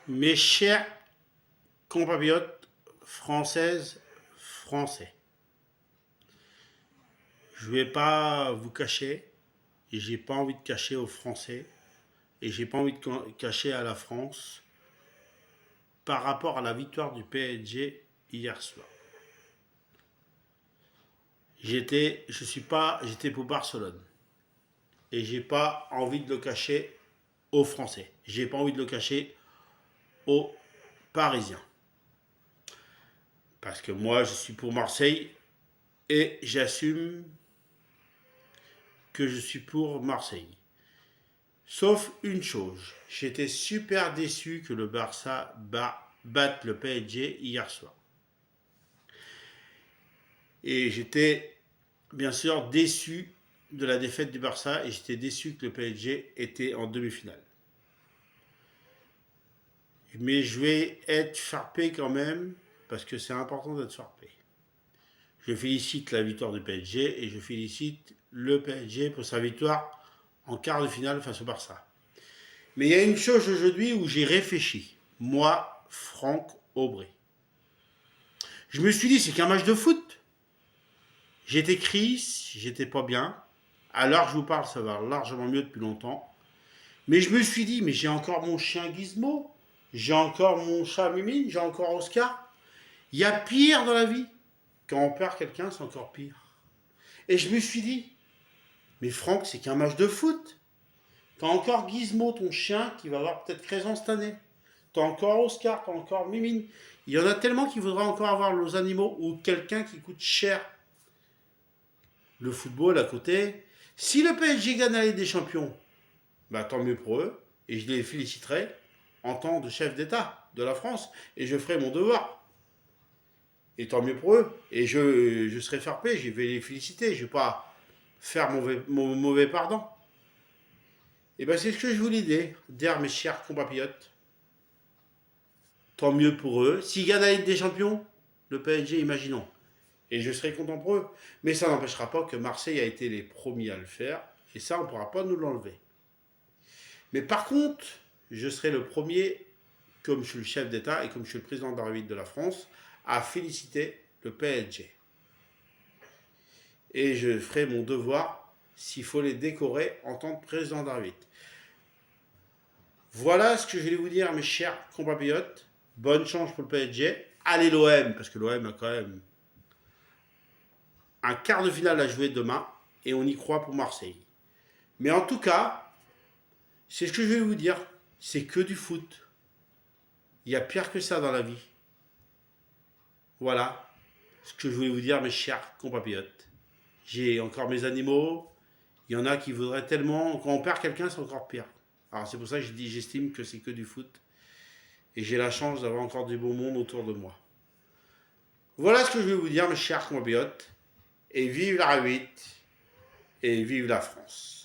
Mes chers compatriotes françaises, français, je ne vais pas vous cacher, et j'ai pas envie de cacher aux Français, et j'ai pas envie de cacher à la France par rapport à la victoire du PSG hier soir. J'étais pour Barcelone, et j'ai pas envie de le cacher aux Français, j'ai pas envie de le cacher aux Parisiens, parce que moi je suis pour Marseille et j'assume que je suis pour Marseille. Sauf une chose, j'étais super déçu que le Barça batte le PSG hier soir. Et j'étais bien sûr déçu de la défaite du Barça et j'étais déçu que le PSG était en demi-finale. Mais je vais être frappé quand même parce que c'est important d'être frappé. Je félicite la victoire du PSG et je félicite le PSG pour sa victoire en quart de finale face au Barça. Mais il y a une chose aujourd'hui où j'ai réfléchi. Moi, Franck Aubry. Je me suis dit, c'est qu'un match de foot. J'étais triste, j'étais pas bien. À l'heure que je vous parle, ça va largement mieux depuis longtemps. Mais je me suis dit, mais j'ai encore mon chien Gizmo, j'ai encore mon chat Mimine, j'ai encore Oscar. Il y a pire dans la vie. Quand on perd quelqu'un, c'est encore pire. Et je me suis dit, mais Franck, c'est qu'un match de foot. T'as encore Gizmo, ton chien, qui va avoir peut-être 13 ans cette année. T'as encore Oscar, t'as encore Mimine. Il y en a tellement qui voudraient encore avoir nos animaux ou quelqu'un qui coûte cher. Le football à côté. Si le PSG gagne la Ligue des Champions, bah tant mieux pour eux. Et je les féliciterai en tant que chef d'État de la France. Et je ferai mon devoir. Et tant mieux pour eux. Et je serai fair play, je vais les féliciter. Je ne vais pas faire mon mauvais pardon. Et bien c'est ce que je voulais dire, mes chers compatriotes. Tant mieux pour eux. S'ils gagnent la Ligue des Champions, le PSG, imaginons. Et je serai content pour eux. Mais ça n'empêchera pas que Marseille a été les premiers à le faire. Et ça, on ne pourra pas nous l'enlever. Mais par contre, je serai le premier, comme je suis le chef d'État et comme je suis le président de la République de la France, à féliciter le PSG. Et je ferai mon devoir s'il faut les décorer en tant que président de la République. Voilà ce que je voulais vous dire, mes chers compatriotes. Bonne chance pour le PSG. Allez l'OM, parce que l'OM a quand même un quart de finale à jouer demain et on y croit pour Marseille. Mais en tout cas, c'est ce que je vais vous dire, c'est que du foot. Il y a pire que ça dans la vie. Voilà ce que je voulais vous dire, mes chers compatriotes. J'ai encore mes animaux. Il y en a qui voudraient tellement. Quand on perd quelqu'un, c'est encore pire. Alors c'est pour ça que je dis, j'estime que c'est que du foot. Et j'ai la chance d'avoir encore du beau monde autour de moi. Voilà ce que je vais vous dire, mes chers compatriotes. Et vive la République. Et vive la France.